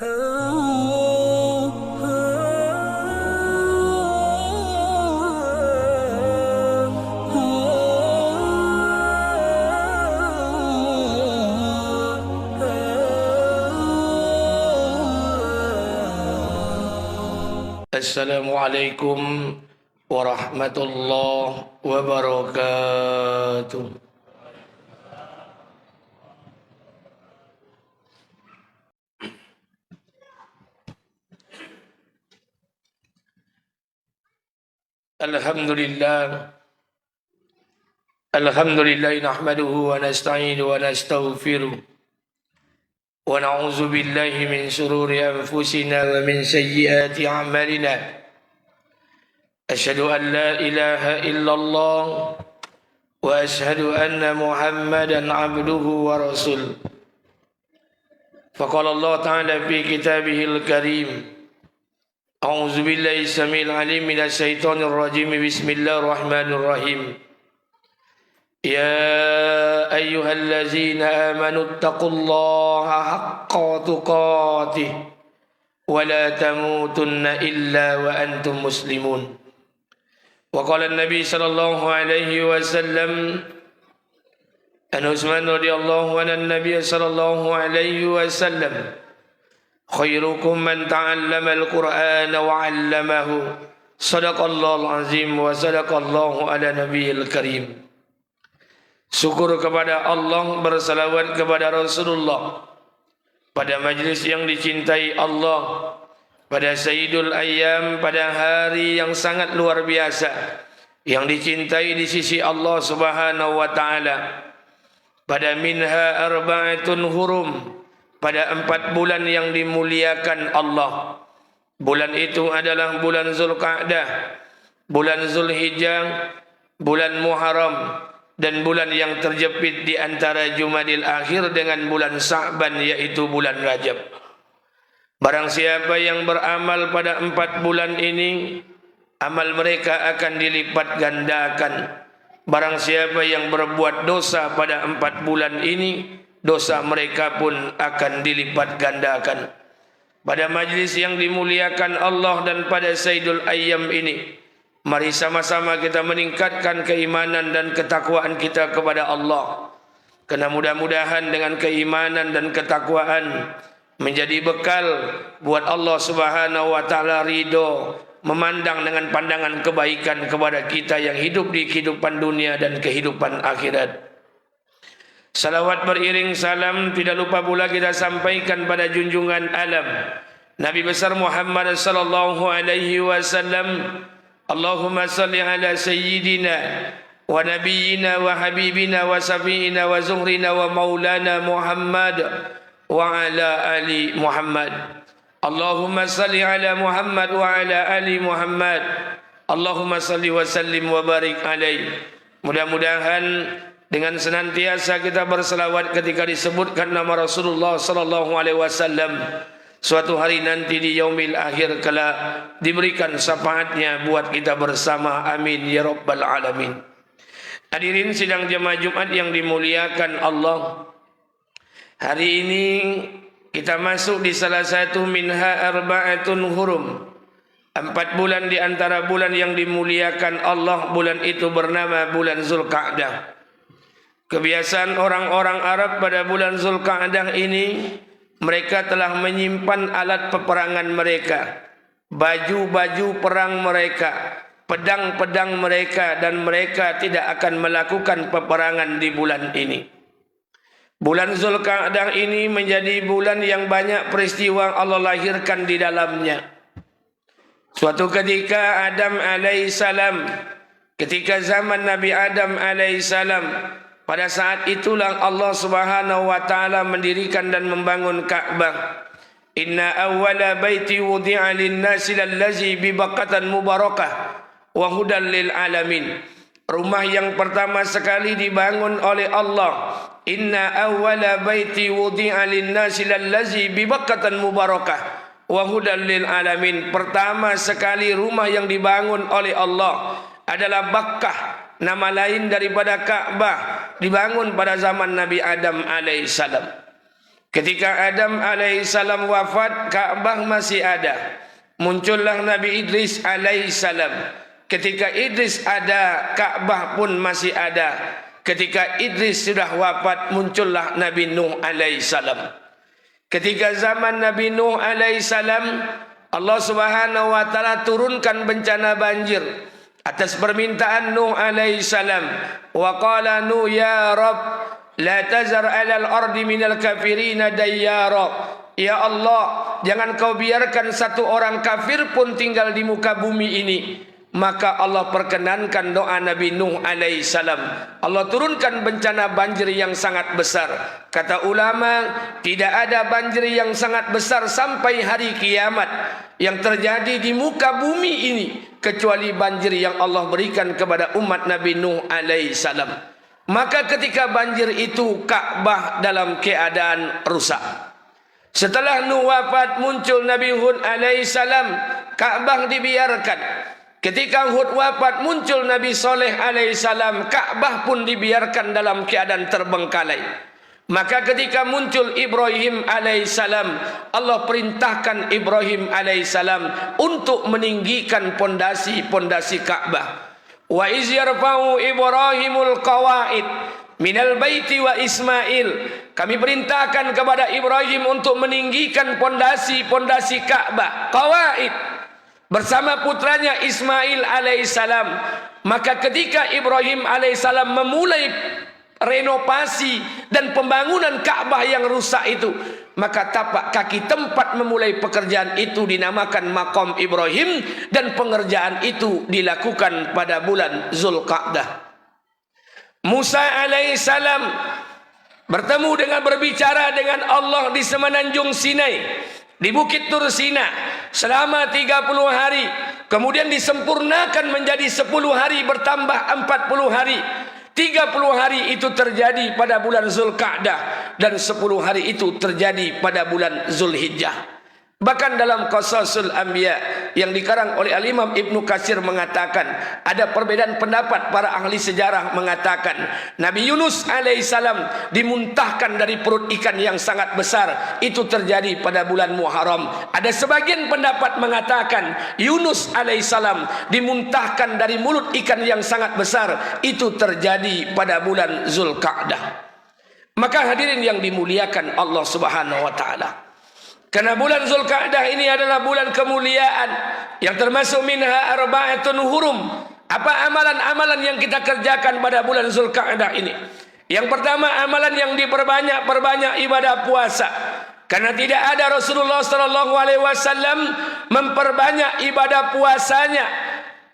Assalamualaikum warahmatullahi wabarakatuh. Alhamdulillah nahmaduhu wa nasta'inuhu wa nastaghfiruh wa na'udzu billahi min shururi anfusina wa min sayyiati a'malina. Asyhadu an la ilaha illallah wa asyhadu anna Muhammadan 'abduhu wa rasuluh. Faqala Allah ta'ala fi kitabihil karim. A'udzu billahi samil alim minasy syaithanir rajim. Bismillahirrahmanirrahim. Ya ayyuhallazina amanu taqullaha haqqa tuqatih wa la tamutunna illa wa antum muslimun. Wa qala an-nabi sallallahu alaihi wasallam an Utsman radhiyallahu anhu an-nabiy sallallahu alaihi wasallam khairukum man ta'allama al-Qur'ana wa 'allamahu. Shadaqallahul azim wa sadaqallahu ala nabiyil karim. Syukur kepada Allah, bersalawat kepada Rasulullah pada majlis yang dicintai Allah, pada Sayyidul Ayyam, pada hari yang sangat luar biasa yang dicintai di sisi Allah Subhanahu wa taala, pada minha arba'atun hurum, pada 4 bulan yang dimuliakan Allah. Bulan itu adalah bulan Zulqa'dah, bulan Zulhijjah, bulan Muharram, dan bulan yang terjepit di antara Jumadil Akhir dengan bulan Sa'ban, yaitu bulan Rajab. Barang siapa yang beramal pada 4 bulan ini, amal mereka akan dilipat gandakan. Barang siapa yang berbuat dosa pada 4 bulan ini, dosa mereka pun akan dilipat gandakan. Pada majlis yang dimuliakan Allah dan pada Sayyidul Ayyam ini, mari sama-sama kita meningkatkan keimanan dan ketakwaan kita kepada Allah. Karena mudah-mudahan dengan keimanan dan ketakwaan menjadi bekal buat Allah Subhanahu wa taala ridho, memandang dengan pandangan kebaikan kepada kita yang hidup di kehidupan dunia dan kehidupan akhirat. Salawat beriring salam tidak lupa pula kita sampaikan pada junjungan alam Nabi besar Muhammad sallallahu alaihi wasallam. Allahumma salli ala sayyidina wa nabiyyina wa habibina wa safiina wa zuhrina wa maulana Muhammad wa ala ali Muhammad. Allahumma salli ala Muhammad wa ala ali Muhammad. Allahumma salli wa sallim wa barik alaih. Mudah-mudahan dengan senantiasa kita berselawat ketika disebutkan nama Rasulullah sallallahu alaihi wasallam, suatu hari nanti di yaumil akhir kelak diberikan syafaatnya buat kita bersama. Amin ya rabbal alamin. Hadirin sidang jemaah Jumat yang dimuliakan Allah, hari ini kita masuk di salah satu minha arba'atun hurum, 4 bulan di antara bulan yang dimuliakan Allah. Bulan itu bernama bulan Zulqa'dah. Kebiasaan orang-orang Arab pada bulan Zulqa'dah ini, mereka telah menyimpan alat peperangan mereka, baju-baju perang mereka, pedang-pedang mereka, dan mereka tidak akan melakukan peperangan di bulan ini. Bulan Zulqa'dah ini menjadi bulan yang banyak peristiwa Allah lahirkan di dalamnya. Suatu ketika Adam alaihissalam, ketika zaman Nabi Adam alaihissalam, pada saat itulah Allah Subhanahu wa taala mendirikan dan membangun Ka'bah. Inna awwala baiti wudi'a lin-nasi allazi bi Baqqatan mubarakah wa hudan lil alamin. Rumah yang pertama sekali dibangun oleh Allah. Inna awwala baiti wudi'a lin-nasi allazi bi Baqqatan mubarakah wa hudan lil alamin. Pertama sekali rumah yang dibangun oleh Allah adalah Bakkah, nama lain daripada Ka'bah, dibangun pada zaman Nabi Adam alaihissalam. Ketika Adam alaihissalam wafat, Ka'bah masih ada. Muncullah Nabi Idris alaihissalam. Ketika Idris ada, Ka'bah pun masih ada. Ketika Idris sudah wafat, muncullah Nabi Nuh alaihissalam. Ketika zaman Nabi Nuh alaihissalam, Allah Subhanahu wa taala turunkan bencana banjir atas permintaan Nuh alaihissalam. Wa qala Nuh ya Rabb la tazar 'alal ardi minal kafirina dayyara. Ya Allah, jangan kau biarkan satu orang kafir pun tinggal di muka bumi ini. Maka Allah perkenankan doa Nabi Nuh alaihissalam. Allah turunkan bencana banjir yang sangat besar. Kata ulama, tidak ada banjir yang sangat besar sampai hari kiamat yang terjadi di muka bumi ini kecuali banjir yang Allah berikan kepada umat Nabi Nuh alaihissalam. Maka ketika banjir itu, Ka'bah dalam keadaan rusak. Setelah Nuh wafat, muncul Nabi Hud alaihissalam. Ka'bah dibiarkan. Ketika Hud wafat, muncul Nabi Saleh alaihissalam. Ka'bah pun dibiarkan dalam keadaan terbengkalai. Maka ketika muncul Ibrahim alaihissalam, Allah perintahkan Ibrahim alaihissalam untuk meninggikan pondasi-pondasi Ka'bah. Wa iz yarfa'u Ibrahimul qawaid minal baiti wa Ismail. Kami perintahkan kepada Ibrahim untuk meninggikan pondasi-pondasi Ka'bah, qawaid, bersama putranya Ismail alaihissalam. Maka ketika Ibrahim alaihissalam memulai renovasi dan pembangunan Ka'bah yang rusak itu, maka tapak kaki tempat memulai pekerjaan itu dinamakan Maqam Ibrahim, dan pengerjaan itu dilakukan pada bulan Zulqa'dah. Musa alaihissalam berbicara dengan Allah di semenanjung Sinai, di Bukit Tur Sina selama 30 hari. Kemudian disempurnakan menjadi 10 hari bertambah 40 hari. 30 hari itu terjadi pada bulan Zulqa'dah dan 10 hari itu terjadi pada bulan Zulhijjah. Bahkan dalam Qasasul Anbiya yang dikarang oleh Al-Imam Ibnu Katsir mengatakan, ada perbedaan pendapat para ahli sejarah mengatakan Nabi Yunus alaihissalam dimuntahkan dari perut ikan yang sangat besar, itu terjadi pada bulan Muharram. Ada sebagian pendapat mengatakan Yunus alaihissalam dimuntahkan dari mulut ikan yang sangat besar, itu terjadi pada bulan Zulqa'dah. Maka hadirin yang dimuliakan Allah Subhanahu wa taala, karena bulan Zulqa'dah ini adalah bulan kemuliaan yang termasuk minha arba'atun hurum. Apa amalan-amalan yang kita kerjakan pada bulan Zulqa'dah ini? Yang pertama, amalan yang perbanyak ibadah puasa. Karena tidak ada Rasulullah sallallahu alaihi wasallam memperbanyak ibadah puasanya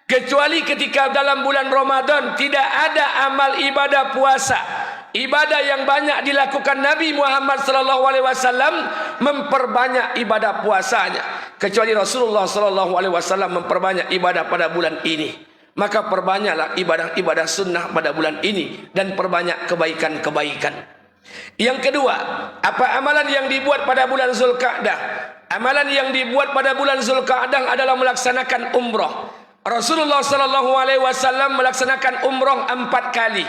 kecuali ketika dalam bulan Ramadan tidak ada amal ibadah puasa. Ibadah yang banyak dilakukan Nabi Muhammad sallallahu alaihi wasallam memperbanyak ibadah puasanya, kecuali Rasulullah sallallahu alaihi wasallam memperbanyak ibadah pada bulan ini. Maka perbanyaklah ibadah-ibadah sunnah pada bulan ini dan perbanyak kebaikan-kebaikan. Yang kedua, apa amalan yang dibuat pada bulan Zulqa'dah? Amalan yang dibuat pada bulan Zulqa'dah adalah melaksanakan umrah. Rasulullah sallallahu alaihi wasallam melaksanakan umrah 4 kali.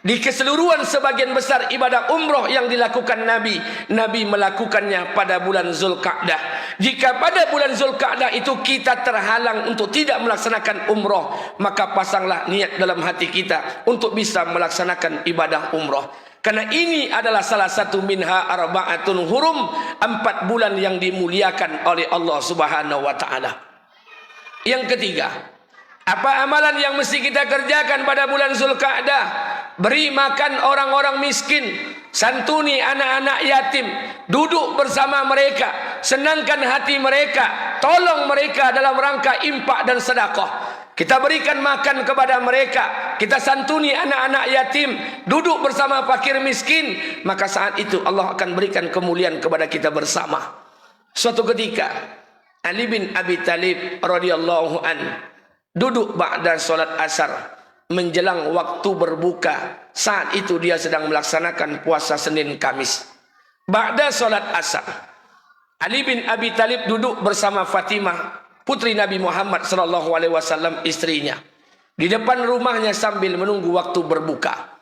Di keseluruhan sebagian besar ibadah umroh yang dilakukan Nabi melakukannya pada bulan Zulqa'dah. Jika pada bulan Zulqa'dah itu kita terhalang untuk tidak melaksanakan umroh, maka pasanglah niat dalam hati kita untuk bisa melaksanakan ibadah umroh. Karena ini adalah salah satu minha arba'atun hurum, 4 bulan yang dimuliakan oleh Allah Subhanahu wa taala. Yang ketiga, apa amalan yang mesti kita kerjakan pada bulan Zulqa'dah? Beri makan orang-orang miskin, santuni anak-anak yatim, duduk bersama mereka, senangkan hati mereka, tolong mereka dalam rangka infak dan sedekah. Kita berikan makan kepada mereka, kita santuni anak-anak yatim, duduk bersama fakir miskin, maka saat itu Allah akan berikan kemuliaan kepada kita bersama. Suatu ketika Ali bin Abi Thalib radhiyallahu an duduk ba'da salat asar menjelang waktu berbuka. Saat itu dia sedang melaksanakan puasa Senin Kamis. Ba'da salat asar, Ali bin Abi Thalib duduk bersama Fatimah, putri Nabi Muhammad sallallahu alaihi wasallam, istrinya, di depan rumahnya sambil menunggu waktu berbuka.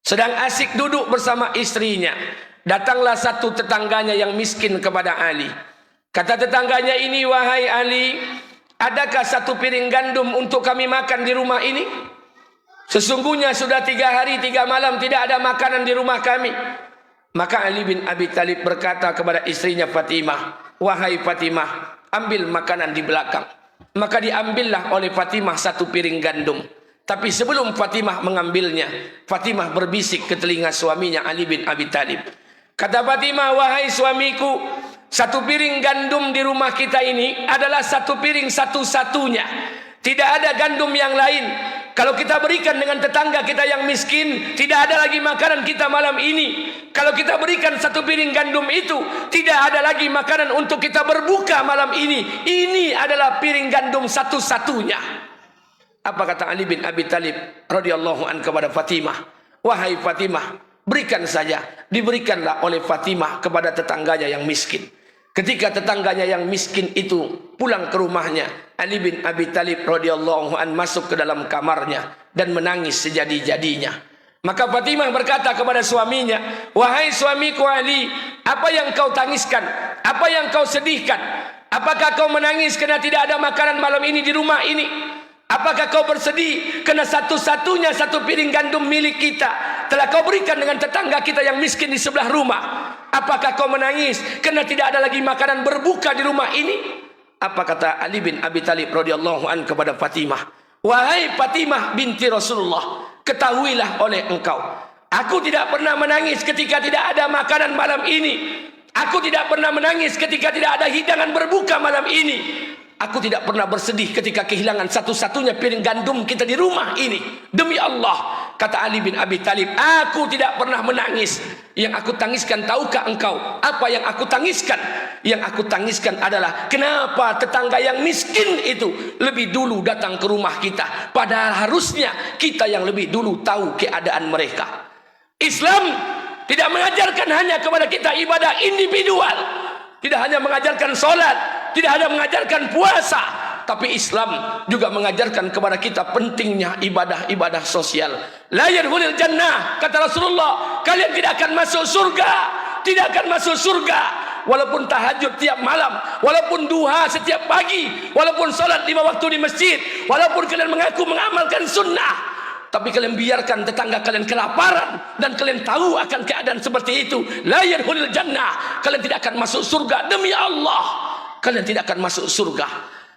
Sedang asik duduk bersama istrinya, datanglah satu tetangganya yang miskin kepada Ali. Kata tetangganya ini, wahai Ali, adakah satu piring gandum untuk kami makan di rumah ini? Sesungguhnya sudah 3 hari 3 malam tidak ada makanan di rumah kami. Maka Ali bin Abi Thalib berkata kepada istrinya Fatimah, wahai Fatimah, ambil makanan di belakang. Maka diambillah oleh Fatimah satu piring gandum. Tapi sebelum Fatimah mengambilnya, Fatimah berbisik ke telinga suaminya Ali bin Abi Thalib. Kata Fatimah, wahai suamiku, satu piring gandum di rumah kita ini adalah satu piring satu-satunya. Tidak ada gandum yang lain. Kalau kita berikan dengan tetangga kita yang miskin, tidak ada lagi makanan kita malam ini. Kalau kita berikan satu piring gandum itu, tidak ada lagi makanan untuk kita berbuka malam ini. Ini adalah piring gandum satu-satunya. Apa kata Ali bin Abi Thalib radhiyallahu an kepada Fatimah? Wahai Fatimah, berikan saja. Diberikanlah oleh Fatimah kepada tetangganya yang miskin. Ketika tetangganya yang miskin itu pulang ke rumahnya, Ali bin Abi Thalib radhiyallahu an masuk ke dalam kamarnya dan menangis sejadi-jadinya. Maka Fatimah berkata kepada suaminya, wahai suamiku Ali, apa yang kau tangiskan? Apa yang kau sedihkan? Apakah kau menangis karena tidak ada makanan malam ini di rumah ini? Apakah kau bersedih karena satu-satunya satu piring gandum milik kita telah kau berikan dengan tetangga kita yang miskin di sebelah rumah? Apakah kau menangis karena tidak ada lagi makanan berbuka di rumah ini? Apa kata Ali bin Abi Thalib radhiyallahu an kepada Fatimah? Wahai Fatimah binti Rasulullah, ketahuilah oleh engkau, aku tidak pernah menangis ketika tidak ada makanan malam ini. Aku tidak pernah menangis ketika tidak ada hidangan berbuka malam ini. Aku tidak pernah bersedih ketika kehilangan satu-satunya piring gandum kita di rumah ini. Demi Allah, kata Ali bin Abi Thalib, aku tidak pernah menangis. Yang aku tangiskan, tahukah engkau apa yang aku tangiskan? Yang aku tangiskan adalah kenapa tetangga yang miskin itu lebih dulu datang ke rumah kita, padahal harusnya kita yang lebih dulu tahu keadaan mereka. Islam tidak mengajarkan hanya kepada kita ibadah individual, tidak hanya mengajarkan solat, tidak hanya mengajarkan puasa, tapi Islam juga mengajarkan kepada kita pentingnya ibadah-ibadah sosial. La yadkhulul jannah, kata Rasulullah, kalian tidak akan masuk surga, tidak akan masuk surga walaupun tahajud tiap malam, walaupun duha setiap pagi, walaupun salat 5 waktu di masjid, walaupun kalian mengaku mengamalkan sunnah, tapi kalian biarkan tetangga kalian kelaparan dan kalian tahu akan keadaan seperti itu, la yadkhulul jannah, kalian tidak akan masuk surga. Demi Allah, kalian tidak akan masuk surga.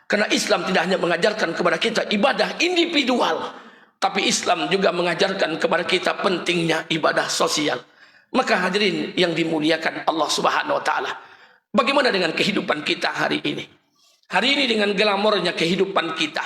Karena Islam tidak hanya mengajarkan kepada kita ibadah individual, tapi Islam juga mengajarkan kepada kita pentingnya ibadah sosial. Maka hadirin yang dimuliakan Allah Subhanahu wa taala, bagaimana dengan kehidupan kita hari ini? Hari ini dengan glamornya kehidupan kita,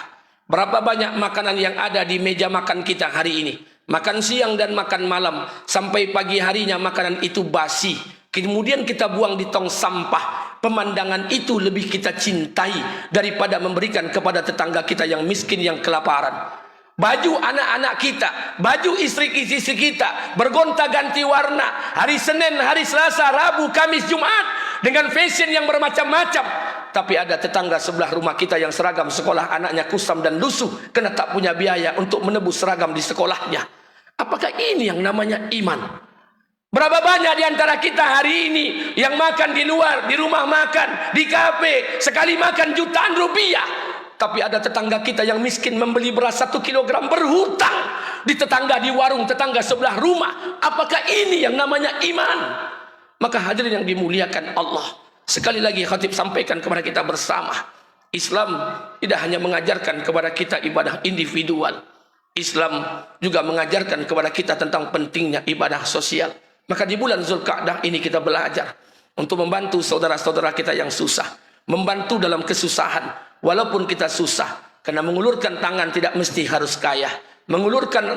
berapa banyak makanan yang ada di meja makan kita hari ini? Makan siang dan makan malam, sampai pagi harinya makanan itu basi, kemudian kita buang di tong sampah. Pemandangan itu lebih kita cintai daripada memberikan kepada tetangga kita yang miskin, yang kelaparan. Baju anak-anak kita, baju istri-istri kita bergonta-ganti warna, hari Senin, hari Selasa, Rabu, Kamis, Jumat, dengan fashion yang bermacam-macam. Tapi ada tetangga sebelah rumah kita yang seragam sekolah anaknya kusam dan lusuh karena tak punya biaya untuk menebus seragam di sekolahnya. Apakah ini yang namanya iman? Berapa banyak di antara kita hari ini yang makan di luar, di rumah makan, di kafe, sekali makan jutaan rupiah. Tapi ada tetangga kita yang miskin membeli beras 1 kilogram berhutang di tetangga, di warung tetangga sebelah rumah. Apakah ini yang namanya iman? Maka hadirin yang dimuliakan Allah, sekali lagi khatib sampaikan kepada kita bersama, Islam tidak hanya mengajarkan kepada kita ibadah individual, Islam juga mengajarkan kepada kita tentang pentingnya ibadah sosial. Maka di bulan Zulqa'dah ini kita belajar untuk membantu saudara-saudara kita yang susah, membantu dalam kesusahan, walaupun kita susah. Karena mengulurkan tangan tidak mesti harus kaya, mengulurkan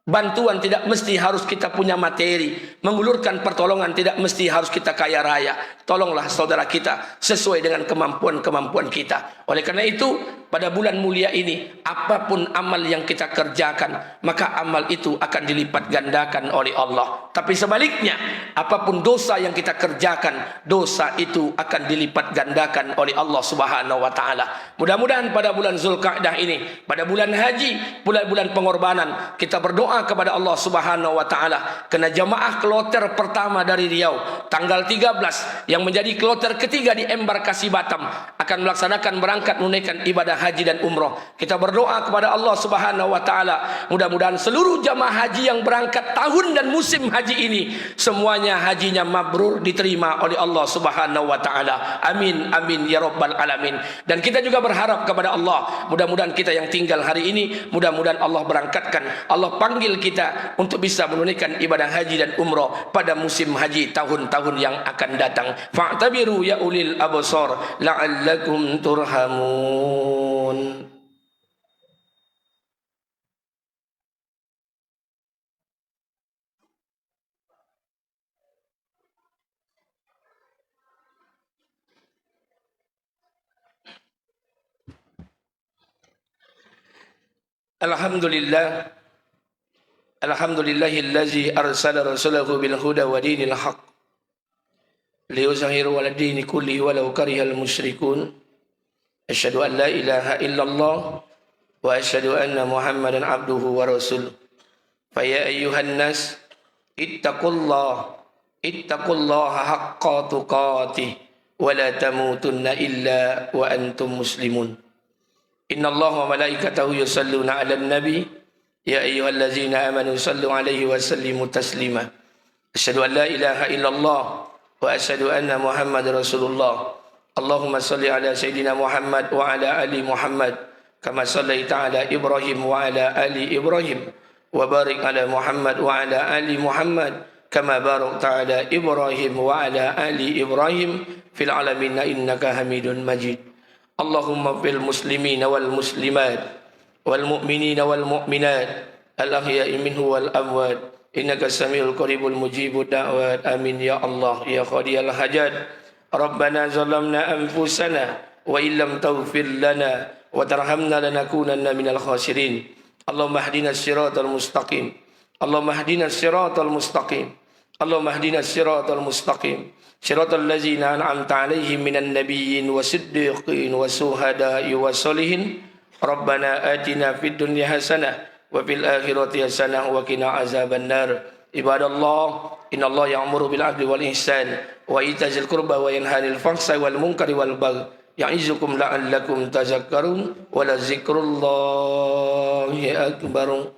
bantuan tidak mesti harus kita punya materi, mengulurkan pertolongan tidak mesti harus kita kaya raya. Tolonglah saudara kita sesuai dengan kemampuan-kemampuan kita. Oleh karena itu, pada bulan mulia ini, apapun amal yang kita kerjakan, maka amal itu akan dilipat gandakan oleh Allah. Tapi sebaliknya, apapun dosa yang kita kerjakan, dosa itu akan dilipat gandakan oleh Allah Subhanahu wa taala. Mudah-mudahan pada bulan Zulqa'dah ini, pada bulan haji, bulan-bulan pengorbanan, kita berdoa berdoa kepada Allah Subhanahu wa taala kena jamaah kloter pertama dari Riau tanggal 13 yang menjadi kloter ketiga di embarkasi Batam akan melaksanakan berangkat menunaikan ibadah haji dan umroh. Kita berdoa kepada Allah Subhanahu wa taala mudah-mudahan seluruh jamaah haji yang berangkat tahun dan musim haji ini semuanya hajinya mabrur, diterima oleh Allah Subhanahu wa taala. Amin amin ya rabbal alamin. Dan kita juga berharap kepada Allah, mudah-mudahan kita yang tinggal hari ini, mudah-mudahan Allah berangkatkan, Allah panggil kita untuk bisa menunaikan ibadah haji dan umroh pada musim haji tahun-tahun yang akan datang. Fa'tabiru ya ulil absar la'allakum turhamun. Alhamdulillah, alhamdulillahillazi arsala rasulahu bil huda wa dinil haq liyuzhiru 'ala dini kullihi walau karihal musyrikun. Asyhadu an la ilaha illallah wa asyhadu anna Muhammadan abduhu wa rasuluh. Fa ya ayyuhan nas ittaqullaha haqqa tuqatih wa la tamutunna illa wa antum muslimun. Inna Allah wa malaikatahu yusalluna 'alan nabi ya ayyuhallazina amanu sallu 'alaihi wa sallimu taslima. Asyhadu an la ilaha illallah wa asyhadu anna Muhammadar Rasulullah. Allahumma salli ala sayyidina Muhammad wa ala ali Muhammad kama sallaita ala Ibrahim wa ala ali Ibrahim wa barik ala Muhammad wa ala ali Muhammad kama barakta ala Ibrahim wa ala ali Ibrahim fil alamin innaka Hamidun Majid. Allahumma fil muslimina wal muslimat wal mu'minina wal mu'minat al ahya'i minhu wal amwat innaka samiul qaribul mujibud da'wat. Amin ya Allah ya qadiyal hajat. Rabbana zalamna anfusana wa illam taghfir lana wa tarhamna lanakunanna minal khasirin. Allahumma hdina siratal mustaqim. Allahumma hdina siratal mustaqim. Allahumma hdina siratal mustaqim. Siratal ladzina an'amta 'alaihim minan nabiyyin wasiddiqin wasuhada'i wassalihin. Rabbana atina fid dunya hasanah wa fil akhirati hasanah wa qina azabannar. Ibadallah, innallaha ya'muru bil 'adli wal ihsan wa ita'zil qurba wa yanha 'anil fahsai wal munkari wal baghi ya'izukum la'allakum tadhakkarun wa la dzikrullahi akbar.